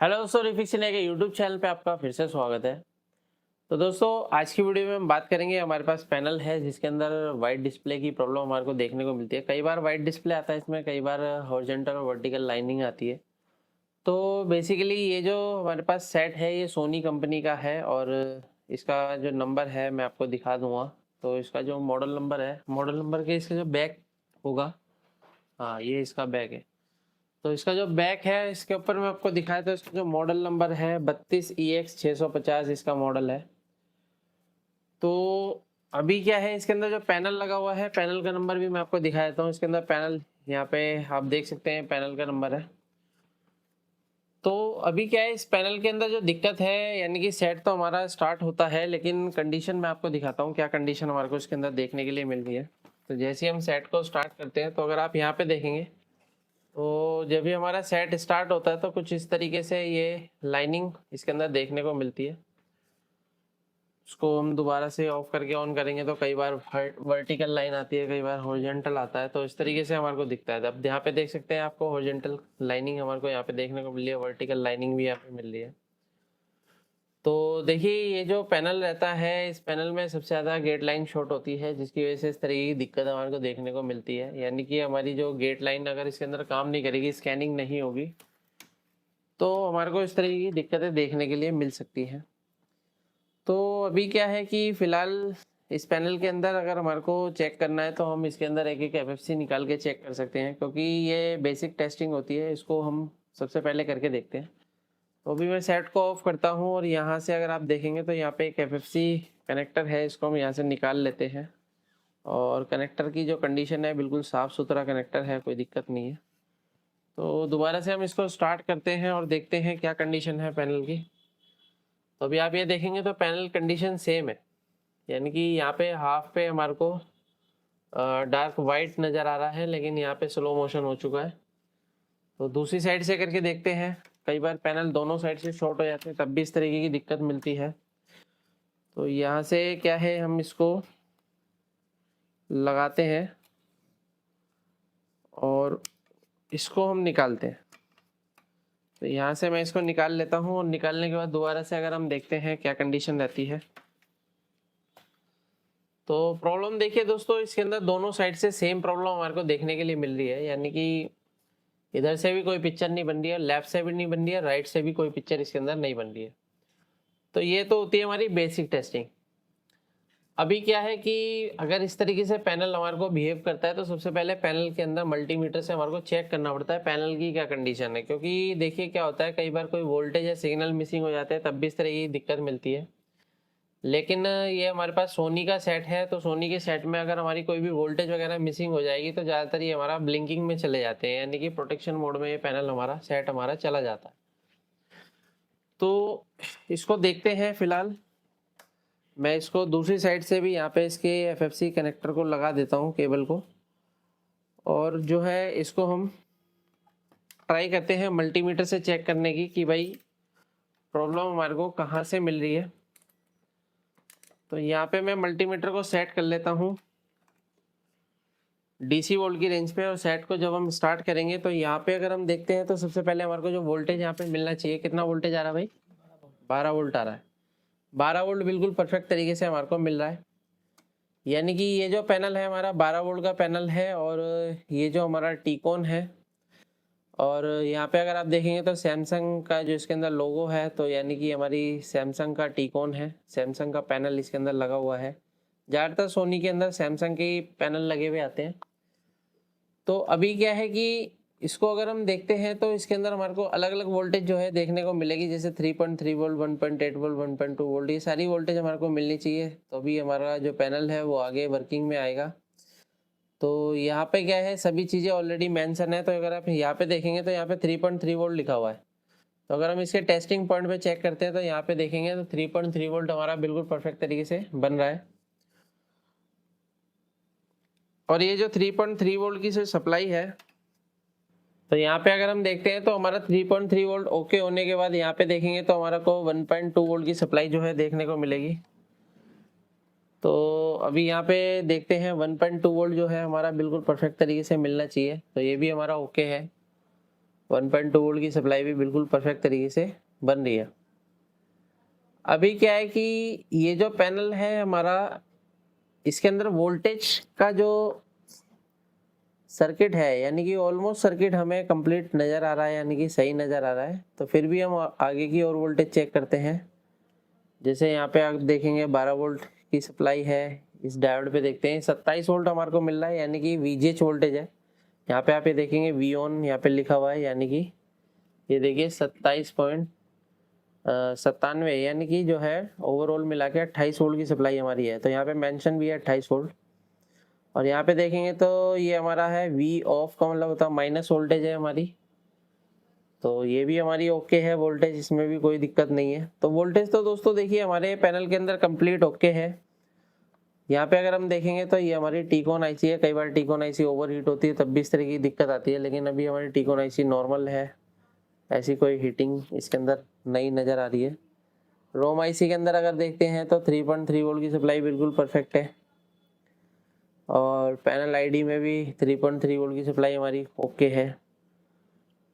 Hello दोस्तों, रिफिक्सन के YouTube channel पे आपका फिर से स्वागत है। तो दोस्तों, आज की वीडियो में हम बात करेंगे। हमारे पास पैनल है जिसके अंदर वाइट डिस्प्ले की प्रॉब्लम हमारे को देखने को मिलती है। कई बार वाइट डिस्प्ले आता है इसमें, कई बार हॉरिजॉन्टल और वर्टिकल लाइनिंग आती है। तो बेसिकली ये जो हमारे पास सेट है ये सोनी कंपनी का है और इसका जो नंबर है मैं आपको दिखा दूंगा। तो इसका जो मॉडल नंबर है, मॉडल नंबर के इसका जो बैक होगा, हाँ ये इसका बैक है। तो इसका जो बैक है इसके ऊपर मैं आपको दिखाया था, इसका जो मॉडल नंबर है 32EX650 इसका मॉडल है। तो अभी क्या है, इसके अंदर जो पैनल लगा हुआ है, पैनल का नंबर भी मैं आपको दिखा देता हूँ। इसके अंदर पैनल यहाँ पे आप देख सकते हैं, पैनल का नंबर है। तो अभी क्या है, इस पैनल के अंदर जो दिक्कत है, यानी कि सेट तो हमारा स्टार्ट होता है, लेकिन कंडीशन मैं आपको दिखाता हूँ क्या कंडीशन हमारे को इसके अंदर देखने के लिए मिल रही है। तो जैसे ही हम सेट को स्टार्ट करते हैं, तो अगर आप यहाँ पे देखेंगे, तो जब भी हमारा सेट स्टार्ट होता है तो कुछ इस तरीके से ये लाइनिंग इसके अंदर देखने को मिलती है। उसको हम दोबारा से ऑफ करके ऑन करेंगे तो कई बार वर्टिकल लाइन आती है, कई बार हॉरिजॉन्टल आता है। तो इस तरीके से हमारे को दिखता है। अब यहाँ पे देख सकते हैं, आपको हॉरिजॉन्टल लाइनिंग हमारे को यहाँ पे देखने को मिल रही है, वर्टिकल लाइनिंग भी यहाँ पे मिल रही है। तो देखिए, ये जो पैनल रहता है, इस पैनल में सबसे ज़्यादा गेट लाइन शॉर्ट होती है, जिसकी वजह से इस तरीके की दिक्कत हमारे को देखने को मिलती है। यानी कि हमारी जो गेट लाइन अगर इसके अंदर काम नहीं करेगी, स्कैनिंग नहीं होगी, तो हमारे को इस तरीके की दिक्कतें देखने के लिए मिल सकती हैं। तो अभी क्या है कि फ़िलहाल इस पैनल के अंदर अगर हमारे को चेक करना है तो हम इसके अंदर एक एक एफएफसी निकाल के चेक कर सकते हैं, क्योंकि ये बेसिक टेस्टिंग होती है। इसको हम सबसे पहले करके देखते हैं। तो अभी मैं सेट को ऑफ करता हूँ और यहाँ से अगर आप देखेंगे तो यहाँ पे एक एफएफसी कनेक्टर है, इसको हम यहाँ से निकाल लेते हैं। और कनेक्टर की जो कंडीशन है, बिल्कुल साफ़ सुथरा कनेक्टर है, कोई दिक्कत नहीं है। तो दोबारा से हम इसको स्टार्ट करते हैं और देखते हैं क्या कंडीशन है पैनल की। तो अभी आप ये देखेंगे तो पैनल कंडीशन सेम है, यानी कि यहाँ पे हाफ पे हमारे को डार्क वाइट नज़र आ रहा है, लेकिन यहाँ पे स्लो मोशन हो चुका है। तो दूसरी साइड से करके देखते हैं। कई बार पैनल दोनों साइड से शॉर्ट हो जाते हैं, तब भी इस तरीके की दिक्कत मिलती है। तो यहाँ से क्या है, हम इसको लगाते हैं और इसको हम निकालते हैं। तो यहाँ से मैं इसको निकाल लेता हूँ और निकालने के बाद दोबारा से अगर हम देखते हैं क्या कंडीशन रहती है। तो प्रॉब्लम देखिए दोस्तों, इसके अंदर दोनों साइड से सेम प्रॉब्लम हमारे को देखने के लिए मिल रही है। यानी कि इधर से भी कोई पिक्चर नहीं बन रही है, लेफ्ट से भी नहीं बन रही है, राइट से भी कोई पिक्चर इसके अंदर नहीं बन रही है। तो ये तो होती है हमारी बेसिक टेस्टिंग। अभी क्या है कि अगर इस तरीके से पैनल हमारे को बिहेव करता है, तो सबसे पहले पैनल के अंदर मल्टीमीटर से हमारे को चेक करना पड़ता है पैनल की क्या कंडीशन है। क्योंकि देखिए क्या होता है, कई बार कोई वोल्टेज या सिग्नल मिसिंग हो जाते हैं, तब भी इस तरह की दिक्कत मिलती है। लेकिन ये हमारे पास सोनी का सेट है, तो सोनी के सेट में अगर हमारी कोई भी वोल्टेज वगैरह मिसिंग हो जाएगी, तो ज़्यादातर ये हमारा ब्लिंकिंग में चले जाते हैं, यानी कि प्रोटेक्शन मोड में ये पैनल हमारा सेट हमारा चला जाता है। तो इसको देखते हैं। फिलहाल मैं इसको दूसरी साइड से भी यहाँ पे इसके एफएफसी कनेक्टर को लगा देता हूँ, केबल को। और जो है इसको हम ट्राई करते हैं मल्टीमीटर से चेक करने की कि भाई प्रॉब्लम हमारे को कहाँ से मिल रही है। तो यहाँ पे मैं मल्टीमीटर को सेट कर लेता हूँ डीसी वोल्ट की रेंज पे, और सेट को जब हम स्टार्ट करेंगे तो यहाँ पे अगर हम देखते हैं तो सबसे पहले हमारे को जो वोल्टेज यहाँ पे मिलना चाहिए, कितना वोल्टेज आ रहा है भाई? 12 वोल्ट आ रहा है। 12 वोल्ट बिल्कुल परफेक्ट तरीके से हमारे को मिल रहा है। यानी कि ये जो पैनल है हमारा 12 वोल्ट का पैनल है, और ये जो हमारा टीकॉन है, और यहाँ पे अगर आप देखेंगे तो सैमसंग का जो इसके अंदर लोगो है, तो यानी कि हमारी सैमसंग का टीकॉन है, सैमसंग का पैनल इसके अंदर लगा हुआ है। ज़्यादातर सोनी के अंदर सैमसंग के पैनल लगे हुए आते हैं। तो अभी क्या है कि इसको अगर हम देखते हैं तो इसके अंदर हमारे को अलग अलग वोल्टेज जो है देखने को मिलेगी, जैसे 3.3 वोल्ट, 1.8 वोल्ट, 1.2 वोल्ट, ये सारी वोल्टेज हमारे को मिलनी चाहिए। तो अभी हमारा जो पैनल है वो आगे वर्किंग में आएगा। तो यहाँ पे क्या है, सभी चीज़ें ऑलरेडी मेंशन है। तो अगर आप यहाँ पे देखेंगे तो यहाँ पे 3.3 वोल्ट लिखा हुआ है। तो अगर हम इसके टेस्टिंग पॉइंट पे चेक करते हैं तो यहाँ पे देखेंगे तो 3.3 वोल्ट हमारा बिल्कुल परफेक्ट तरीके से बन रहा है। और ये जो 3.3 वोल्ट की जो सप्लाई है, तो यहाँ पे अगर हम देखते हैं तो हमारा 3.3 वोल्ट ओके होने के बाद यहाँ पे देखेंगे तो हमारा को 1.2 वोल्ट की सप्लाई जो है देखने को मिलेगी। तो अभी यहाँ पे देखते हैं 1.2 वोल्ट जो है हमारा बिल्कुल परफेक्ट तरीके से मिलना चाहिए, तो ये भी हमारा ओके है। 1.2 वोल्ट की सप्लाई भी बिल्कुल परफेक्ट तरीके से बन रही है। अभी क्या है कि ये जो पैनल है हमारा, इसके अंदर वोल्टेज का जो सर्किट है यानी कि ऑलमोस्ट सर्किट हमें कंप्लीट नज़र आ रहा है, यानी कि सही नज़र आ रहा है। तो फिर भी हम आगे की और वोल्टेज चेक करते हैं। जैसे यहाँ पे आप देखेंगे 12 वोल्ट की सप्लाई है। इस डायोड पे देखते हैं 27 वोल्ट हमारे को मिल रहा है, यानी कि VGH वोल्टेज है। यहाँ पे आप ये देखेंगे वी ऑन यहाँ पे लिखा हुआ है, यानी कि ये देखिए 27.97, यानी कि जो है ओवरऑल मिला के 28 वोल्ट की सप्लाई हमारी है। तो यहाँ पे मेंशन भी है 28 वोल्ट। और यहाँ पे देखेंगे तो ये हमारा है वी ऑफ का मतलब होता है माइनस वोल्टेज है हमारी। तो ये भी हमारी ओके है वोल्टेज, इसमें भी कोई दिक्कत नहीं है। तो वोल्टेज तो दोस्तों देखिए हमारे पैनल के अंदर कंप्लीट ओके है। यहाँ पे अगर हम देखेंगे तो ये हमारी टीकॉन आईसी है। कई बार टीकॉन आईसी ओवर हीट होती है तब भी इस तरह की दिक्कत आती है, लेकिन अभी हमारी टीकॉन आईसी नॉर्मल है, ऐसी कोई हीटिंग इसके अंदर नहीं नज़र आ रही है। रोम आईसी के अंदर अगर देखते हैं तो 3.3 वोल्ट की सप्लाई बिल्कुल परफेक्ट है। और पैनल आईडी में भी 3.3 वोल्ट की सप्लाई हमारी ओके है।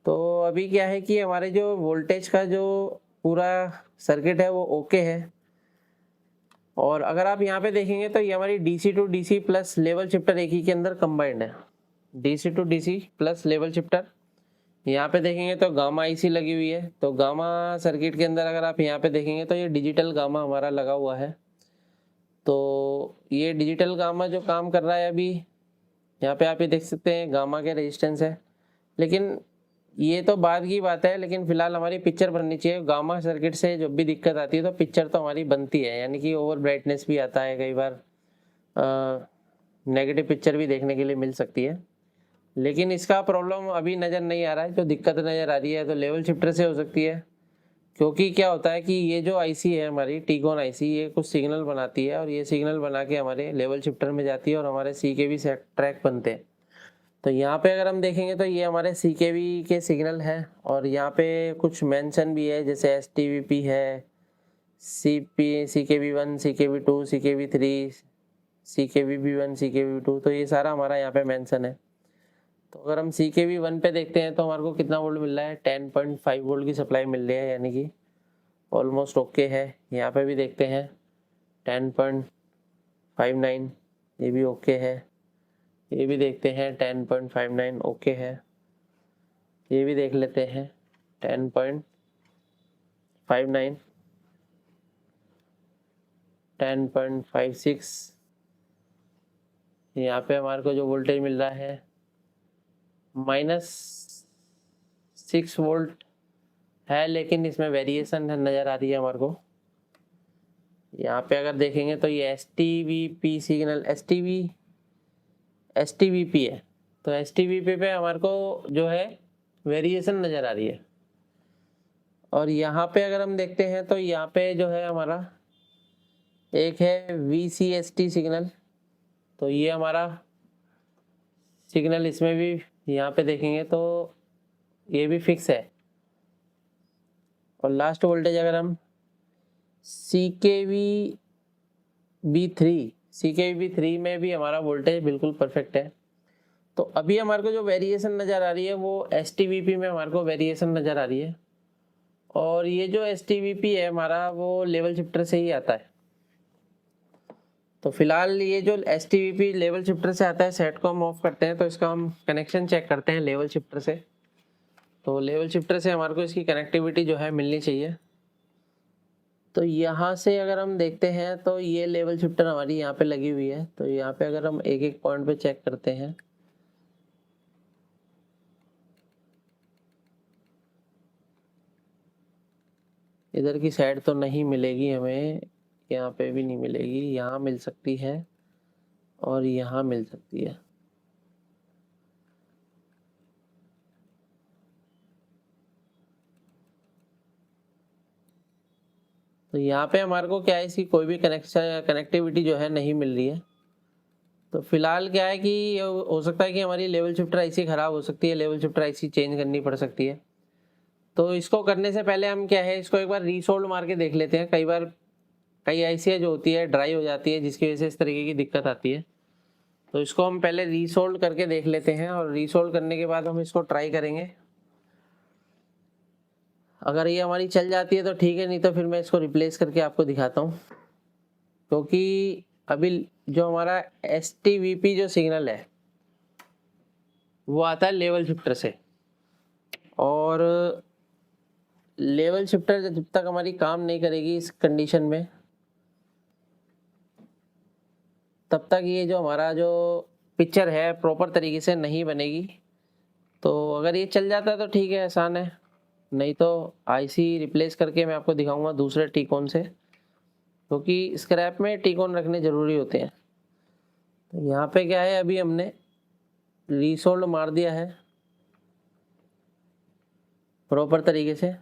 तो अभी क्या है कि हमारे जो वोल्टेज का जो पूरा सर्किट है वो ओके है। और अगर आप यहाँ पे देखेंगे तो ये हमारी DC to DC plus level shifter एक ही के अंदर कंबाइंड है। DC to DC plus level shifter यहाँ पे देखेंगे तो गामा आईसी लगी हुई है। तो गामा सर्किट के अंदर अगर आप यहाँ पे देखेंगे तो ये डिजिटल गामा हमारा लगा हुआ है। तो ये डिजिटल गामा जो काम कर रहा है अभी, यहाँ पे आप ये देख सकते हैं गामा के रेजिस्टेंस है। लेकिन ये तो बाद की बात है, लेकिन फिलहाल हमारी पिक्चर बननी चाहिए। गामा सर्किट से जब भी दिक्कत आती है तो पिक्चर तो हमारी बनती है, यानी कि ओवर ब्राइटनेस भी आता है, कई बार नेगेटिव पिक्चर भी देखने के लिए मिल सकती है। लेकिन इसका प्रॉब्लम अभी नज़र नहीं आ रहा है। जो दिक्कत नज़र आ रही है तो लेवल शिफ्टर से हो सकती है, क्योंकि क्या होता है कि ये जो आईसी है हमारी टीकॉन आईसी, ये कुछ सिग्नल बनाती है और ये सिग्नल बना के हमारे लेवल शिफ्टर में जाती है और हमारे CKV सेट ट्रैक बनते हैं। तो यहाँ पे अगर हम देखेंगे तो ये हमारे CKV के सिग्नल हैं और यहाँ पे कुछ मेंशन भी है, जैसे STVP है, CKV1, CKV2, CKV3, CKVB1, CKV2। तो ये सारा हमारा यहाँ पे मेंशन है। तो अगर हम CKV1 पे देखते हैं तो हमारे को कितना वोल्ट मिल रहा है, 10.5 वोल्ट की सप्लाई मिल रही है, यानी कि ऑलमोस्ट ओके है। यहाँ पे भी देखते हैं 10.59, ये भी ओके है। ये भी देखते हैं 10.59 ओके है। ये भी देख लेते हैं 10.59, 10.56। यहाँ पे हमारे को जो वोल्टेज मिल रहा है -6 वोल्ट है, लेकिन इसमें वेरिएशन नज़र आ रही है हमारे को। यहाँ पे अगर देखेंगे तो ये STVP सिग्नल STVP है। तो STVP पे हमारे को जो है वेरिएशन नज़र आ रही है। और यहाँ पे अगर हम देखते हैं तो यहाँ पे जो है हमारा एक है VCST सिग्नल। तो ये हमारा सिग्नल, इसमें भी यहाँ पे देखेंगे तो ये भी फिक्स है। और लास्ट वोल्टेज अगर हम CKVB3 में भी हमारा वोल्टेज बिल्कुल परफेक्ट है। तो अभी हमारे को जो वेरिएशन नज़र आ रही है वो STVP में हमारे को वेरिएशन नज़र आ रही है। और ये जो STVP है हमारा वो लेवल शिफ्टर से ही आता है। तो फिलहाल ये जो STVP लेवल शिफ्टर से आता है, सेट को हम ऑफ करते हैं तो इसका हम कनेक्शन चेक करते हैं लेवल शिफ्टर से। तो लेवल शिफ्टर से हमारे को इसकी कनेक्टिविटी जो है मिलनी चाहिए। तो यहाँ से अगर हम देखते हैं तो ये लेवल शिफ्टर हमारी यहाँ पे लगी हुई है। तो यहाँ पे अगर हम एक एक पॉइंट पे चेक करते हैं, इधर की साइड तो नहीं मिलेगी हमें, यहाँ पे भी नहीं मिलेगी, यहाँ मिल सकती है और यहाँ मिल सकती है। तो यहाँ पे हमारे को क्या है, इसकी कोई भी कनेक्टिविटी जो है नहीं मिल रही है। तो फिलहाल क्या है कि हो सकता है कि हमारी लेवल शिफ्टर आईसी ख़राब हो सकती है, लेवल शिफ्टर आईसी चेंज करनी पड़ सकती है। तो इसको करने से पहले हम क्या है, इसको एक बार रीसोल्ड मार के देख लेते हैं। कई बार कई आईसी जो होती है ड्राई हो जाती है, जिसकी वजह से इस तरीके की दिक्कत आती है। तो इसको हम पहले रीसोल्ड करके देख लेते हैं और रीसोल्ड करने के बाद हम इसको ट्राई करेंगे। अगर ये हमारी चल जाती है तो ठीक है, नहीं तो फिर मैं इसको रिप्लेस करके आपको दिखाता हूँ। क्योंकि अभी जो हमारा STVP जो सिग्नल है वो आता है लेवल शिफ्टर से, और लेवल शिफ्टर जब तक हमारी काम नहीं करेगी इस कंडीशन में, तब तक ये जो हमारा जो पिक्चर है प्रॉपर तरीके से नहीं बनेगी। तो अगर ये चल जाता है तो ठीक है, आसान है, नहीं तो IC रिप्लेस करके मैं आपको दिखाऊंगा दूसरे टीकॉन से, क्योंकि स्क्रैप में टीकॉन रखने ज़रूरी होते हैं। तो यहाँ पे क्या है, अभी हमने रीसोल्ड मार दिया है प्रॉपर तरीके से,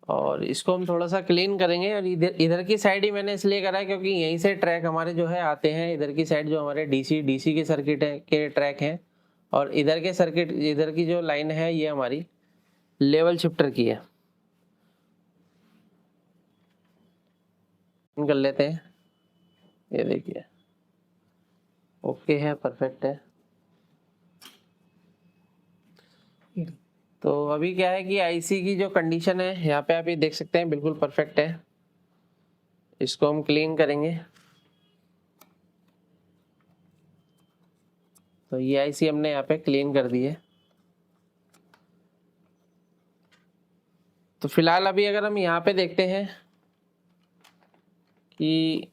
और इसको हम थोड़ा सा क्लीन करेंगे। और इधर की साइड ही मैंने इसलिए करा है क्योंकि यहीं से ट्रैक हमारे जो है आते हैं, इधर की साइड जो हमारे DC के सर्किट है के ट्रैक हैं, और इधर के सर्किट, इधर की जो लाइन है ये हमारी लेवल शिफ्टर की है। कर लेते हैं, ये देखिए ओके है, परफेक्ट है। तो अभी क्या है कि IC की जो कंडीशन है यहाँ पे आप ये देख सकते हैं बिल्कुल परफेक्ट है। इसको हम क्लीन करेंगे। तो ये IC हमने यहाँ पे क्लीन कर दी है। तो फिलहाल अभी अगर हम यहाँ पे देखते हैं कि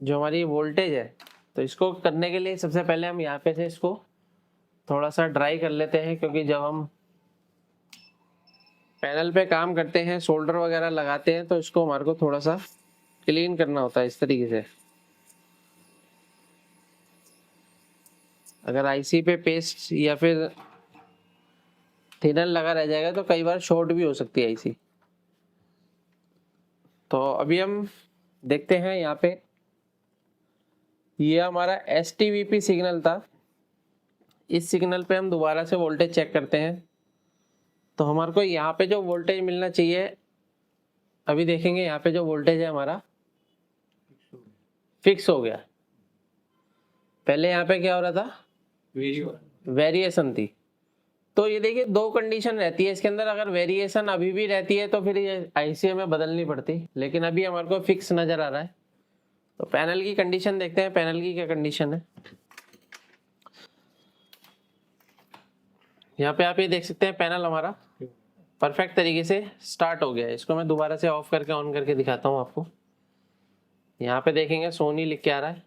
जो हमारी वोल्टेज है, तो इसको करने के लिए सबसे पहले हम यहाँ पे से इसको थोड़ा सा ड्राई कर लेते हैं, क्योंकि जब हम पैनल पे काम करते हैं, सोल्डर वगैरह लगाते हैं, तो इसको हमारे को थोड़ा सा क्लीन करना होता है इस तरीके से। अगर IC पे पेस्ट या फिर थिनर लगा रह जाएगा तो कई बार शॉर्ट भी हो सकती है IC। तो अभी हम देखते हैं यहाँ पे, ये हमारा STVP सिग्नल था। इस सिग्नल पे हम दोबारा से वोल्टेज चेक करते हैं, तो हमारे को यहाँ पे जो वोल्टेज मिलना चाहिए, अभी देखेंगे यहाँ पे जो वोल्टेज है हमारा फिक्स हो गया। पहले यहाँ पे क्या हो रहा था, वेरिएशन थी। तो ये देखिए दो कंडीशन रहती है इसके अंदर, अगर वेरिएशन अभी भी रहती है तो फिर ये IC में बदलनी पड़ती, लेकिन अभी हमारे को फिक्स नजर आ रहा है। तो पैनल की कंडीशन देखते हैं, पैनल की क्या कंडीशन है। यहाँ पे आप ये देख सकते हैं पैनल हमारा परफेक्ट तरीके से स्टार्ट हो गया है। इसको मैं दोबारा से ऑफ करके ऑन करके दिखाता हूँ आपको। यहाँ पे देखेंगे सोनी लिख के आ रहा है,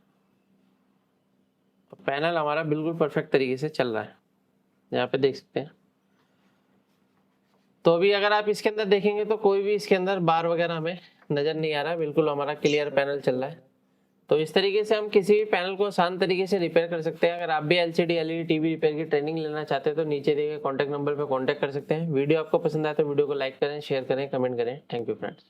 तो पैनल हमारा बिल्कुल परफेक्ट तरीके से चल रहा है, यहाँ पे देख सकते हैं। तो अभी अगर आप इसके अंदर देखेंगे तो कोई भी इसके अंदर बार वगैरह हमें नजर नहीं आ रहा है, बिल्कुल हमारा क्लियर पैनल चल रहा है। तो इस तरीके से हम किसी भी पैनल को आसान तरीके से रिपेयर कर सकते हैं। अगर आप भी LCD LED TV रिपेयर की ट्रेनिंग लेना चाहते हैं तो नीचे दिए गए कॉन्टैक्ट नंबर पर कॉन्टैक्ट कर सकते हैं। वीडियो आपको पसंद आए तो वीडियो को लाइक करें, शेयर करें, कमेंट करें। Thank you friends.